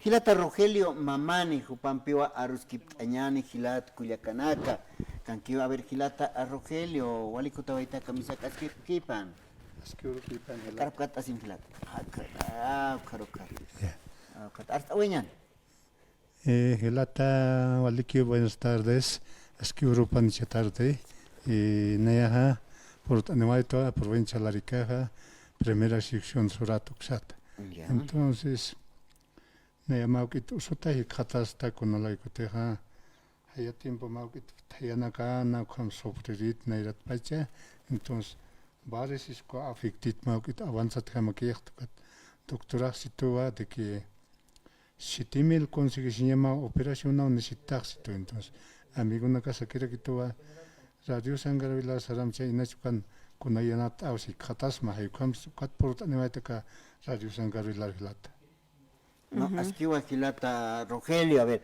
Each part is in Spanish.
Hilata Rogelio Mamani, Jupampiwa Aruskiptañani, Hilat Cuyacanaka, Canquiwa, a ver, Hilata a Rogelio, Walikutawaita Camisa Kipan. Kipan, Carpcat asim Hilat. Carocar. Hasta Uñan. Hilata, Waliki, buenas tardes. Esquiurupan tarde. Neaja, por Animaito, provincia Laricaja, primera sección Suratuxat. Entonces, Nea Maukit Usutai Katasta con la Icoteja, Haya tiempo Maukit Tayanaka, Nakam Soprit, Nairat Pacha, entonces, Bares is co affected Maukit avanzat Hamakirt, doctora situa de que 7,000 conseguimos operación no necesitas, entonces, amigo una casa que era Radio Sangaravila Saramcha Inachukan, con Ayanat Ausi, Katasma, y comes cut port animateca Radio Sangaravila Hilata. No, Askiwa Hilata Rogelio, a ver.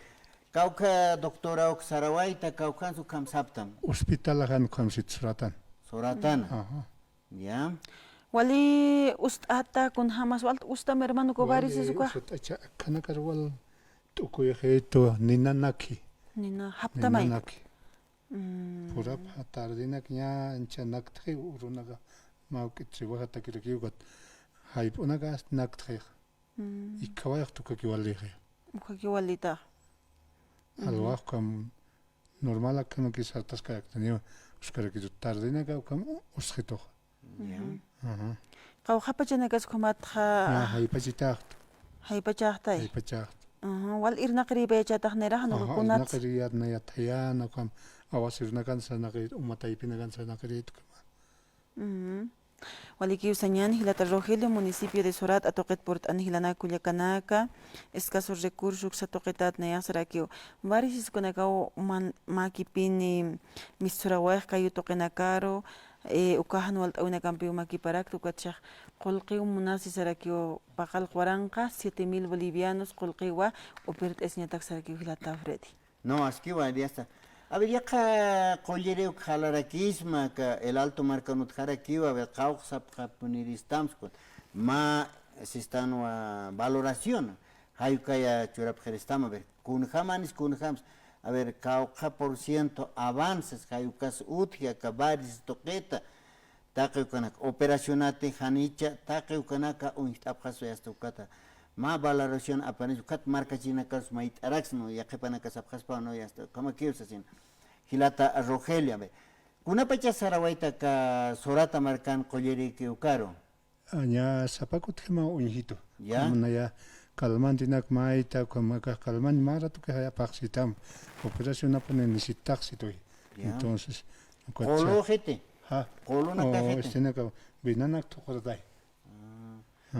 Cauca doctora Oxarawaita, Caucan su Kamsaptam. Hospital Han Kamsit Suratan. Suratan. Ya. Wali ustata kun hamas walt ustam hermano Kovaris es uka. Kanakarwal Tukuyeto Ninanaki. Nina haptamai. Pura tardinak nya enchanak urunaga maukit triwata kirkiugat. Hype unaga naktre. Ikawak tukakiwali. Ukakiwalita. Alwaq kam normal kam ki sartas kayak tani uskara ki tardinaga kam uskhito. Qaw hapachanagas kumatha. Haypachitaht. Haypachahtai. Haypachaht. Wal irna qribe chataqnera hanu kunat. Naqriyat na yatayana kam awasirna kan sanaqi umataypina kan sanaqrit. Waliki usañan Hilata Rogelio, municipio de Sorat, atoqet port anhilana Culiacanaca, escasos recursos atoqetat neasrakio. Varis iskonakao makipini misurawaj kayu toqenacaro, ukahan walt awina campeón makiparak tukachaj qolqiu munasi sarakio paqal huaranqa 7,000 bolivianos qolqiwa upert esñatak sarakio Hilata Freddy. No, Askiwa diasta. A ver, ya que collereo jalarakisma, que el alto marcanut jarakiwa, a ver, causap japuniristams, ma se están a valoración, hayukaya churapjeristama, a ver, kunjamanis, kunjams, a ver, cauca por ciento avances, hayukas utja, cabaris toqueta, taqueucanak, operacionate janicha, taqueucanaka, un tapjaso ya estocata. Ma valoración apenas kat marca china kas mait araxno ya que pana kas apjaspa no ya está como que usasin Hilata Rogelio be kuna pacha sarawaita ka sorata marcan colleri que ukaro Aña sapakut kema unhito ya ya kalman dinak maita como ka kalman mara tu que haya paxitam operación apone necesitas entonces colo jete ha colo na cajete estena ka binanak to qordai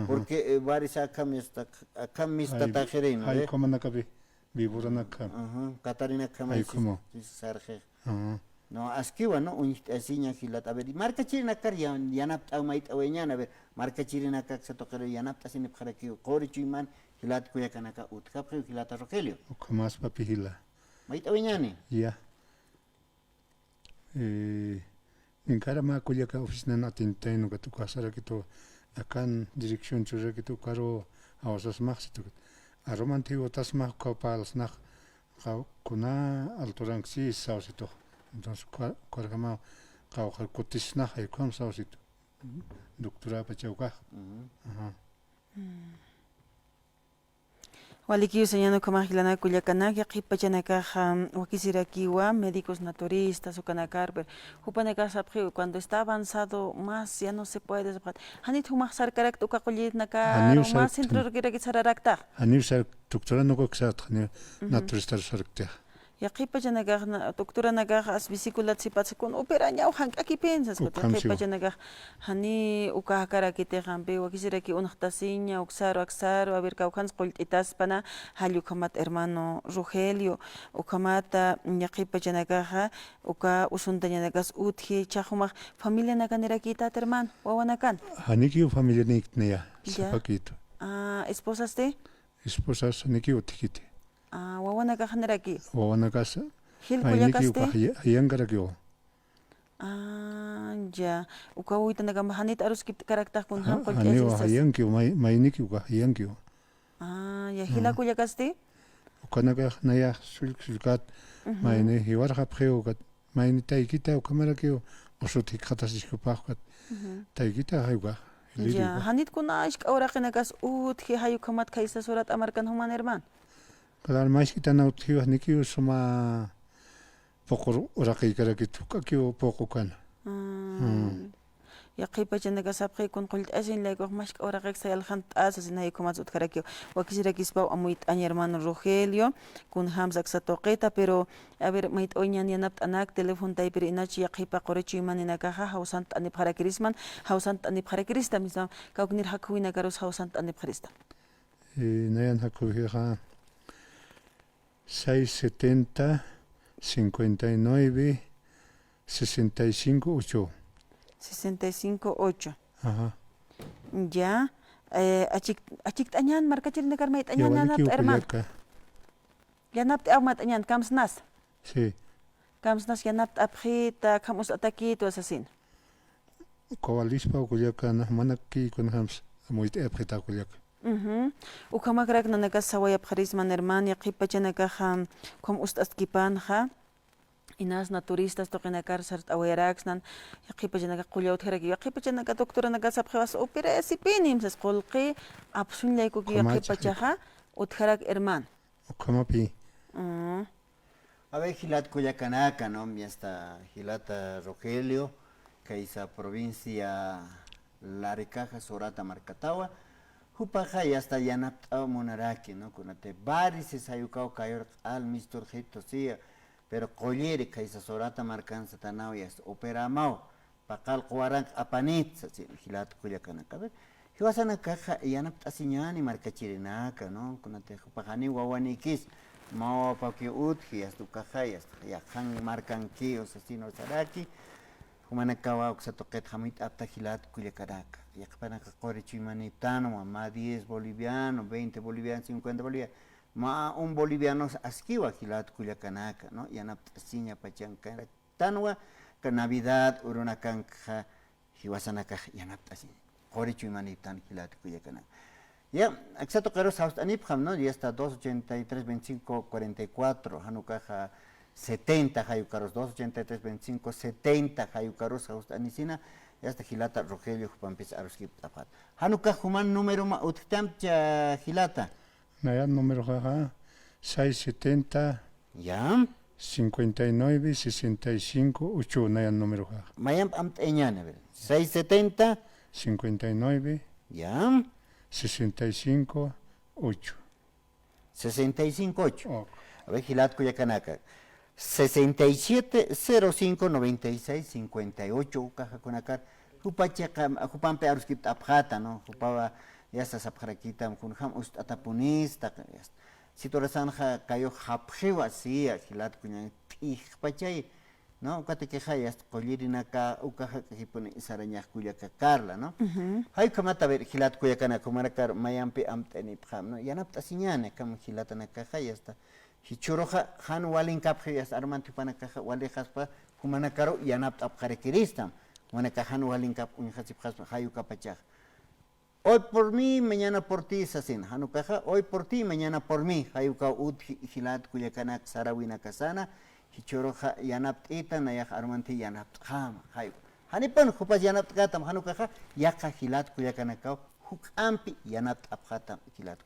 porque varios acá mista tajereino hay como na kabi viburana ka Catarina hay como sarje no askiwa no un asiña Hilata a ver marca chirina kar yanap mait aweñana a ver marca chirina ka se toquero yanap tasine pjarakio qorichiman Hilata Cuyacanaka utkapre Hilata Rogelio como más papihila mait aweñani ya en cara ma Cuyaca oficina na tinteno ka tu kasara ki to akan dirección chura que tu caro a osas más tu aromantivo tas más copals nach kuna alturanxi sausito entonces corgama caujar cotis nach hay com sausito doctora pachauca Waliki usañano kamajilana Culiacanaca, qipachanaka wakisirakiwa, médicos naturistas o canacar, hupanaka sapri cuando está avanzado más ya no se puede. Hanit humaxar karak tu kakolit nakar o más centro que sararakta. Anir doctora no coxat naturista sarkta. Ya qipachanaka doctora naka as bicicleta sipats con operaña o hank aquí piensas que qipachanaka hani ukahakara kite gambe wakisiraki unahtasiña uxaro axaro a ver caucans qoltitas pana hallukamat hermano Rogelio ukamata yaqipachanaka uka usuntañanakas utji chahuma familia nakanerakita hermano wawanakan Haniki familia nikneya sapakito. Esposas de Esposas niki utkite. Wawanaka generaki. Wawanaka Hilkullakaste. Hayangarakio. Ya. Ukawita nagamhanit arus kit karakter kun ham Hanio hayankio mainiki uka hayankio. ya hila kuyakasti? Ukanaga naya sulkat maine hiwarha preugat maine taikita ukamaraki usuti khatasishkupaqat taikita hayga. Ya, hanit kuna ishk awraqinakas utji hayu kamat kaisa surat amarkan human herman. Kadar mais kita na uthiwa niki usuma pokor uraqi karaki tukaki poko kana. Ya qipa chanaga sabqi kun qult asin lego mashk awraqik sayal khant asasin hayu kamat utkaraki wakisira kispa amuit ani hermano Rogelio kun hamzak satoqeta pero a ver mait oñan yanapt anak telefon tay pero inachi ya qipa qorechi manina kaha hausant ani para krisman hausant ani para krista misam kauknir hakuina garos hausant ani krista. Nayan hakuhiha 670 59 65 8. 65-8. Ajá. Ya. Achik tanyan markachil na karmay tanyan na napt herman. Ya napt amat tanyan kamsnas. Sí. Kamsnas ya napt apkhita kamus atakito asasin. Kowalispa kulyaka na manaki kun hams amuit apkhita kulyaka. Ukamakrak na nagasaway apkharisman herman ya qipachanaka ham kom ustaskipan ha. Inas na turistas to kinakar sart aweraxnan yaqipachanaka qullawtharaki yaqipachanaka doctora nagasapqewas opera sipinim sas qolqi apsun layku yaqipachaja utharak herman. Ukamapi. A ver, Gilat Cuyacanaka, ¿no? Ya está Gilata Rogelio, Caiza provincia Laricaja, Sorata, Marcatawa. Jupaja ya está Yanapta Monaraki, ¿no? Conate Baris, Sayucao, Cayor, Al, Mistur, Hito, sí. Pero Collieri, Caiza Sorata, Marcanza, Tanao, ya está Operamao, Pacal, Cuaranc, Apanitza, Gilat Cuyacanaka. A ver, Hiwasana Caja, Yanapta Siñani, Marcachirinaca, ¿no? Conate Jupajani, Wawanikis. Mao paki utki astu kahayas ya han markan kios asino saraki humana kawa uksatoqet hamit aptajilat kuyakaraka ya kapana qori chimanitano ma 10 boliviano 20 boliviano 50 boliviano ma un boliviano askiwa jilat kuyakanaka no ya naptasiña pachanka tanwa ka navidad uruna kanka hiwasanaka ya naptasiña qori chimanitano jilat kuyakanaka. Ya, exacto, claro, Anipjam, ¿no? Ya está 283, 25, 44, Hanukaja 70, Hayucaros, 283, 25, 70, Hayucaros, Anisina, ya está Gilata, Rogelio, Jupampis, Aruskip, Tapat. Hanuka, Human, número, Uttamcha, Gilata. Naya, número, 670. Ya. 59, 65, 8, Naya, número, Mayam, Amteñana, 670. 59. Ya. 65, 8. 65, 8. Oh. A ver, Gilat Cuyacanaka. 67, 05, 96, 58, Caja Conacar. Jupampe Aruskip Abjata, ¿no? Jupaba, ya está Sapjarakita, Kunham Ust Atapunista. Si tu resanja cayó Japjeva, sí, Gilat Cuyan, Pachay, ¿no? Cate que hayas, Collirinaka, Ucaja Hipone, Saraña Cuyacacarla, ¿no? Hay kamata ver Gilat Cuyacana, Comarcar, Mayampi Amteni Pam, ¿no? Yanapta Siñane, Cam Gilatana Caja, ya está. Hichuroja, Han Walin Capjas, Armantipana Caja, Walejaspa, Humanacaro, Yanapta Apjarequiristam, Huanacajan Walin Cap, Unhasipjas, Hayu Capachaj. Hoy por mí, mañana por ti, Sasin, Hanukaja, hoy por ti, mañana por mí, Hayuka Ut Gilat Cuyacana, Sarawina Casana. Hichoroja yanapt ita nayak armanti yanapt kham hayu hanipan khupas yanapt gatam hanukaha yakha hilat kuyakanakau huk ampi yanapt abkhatam hilat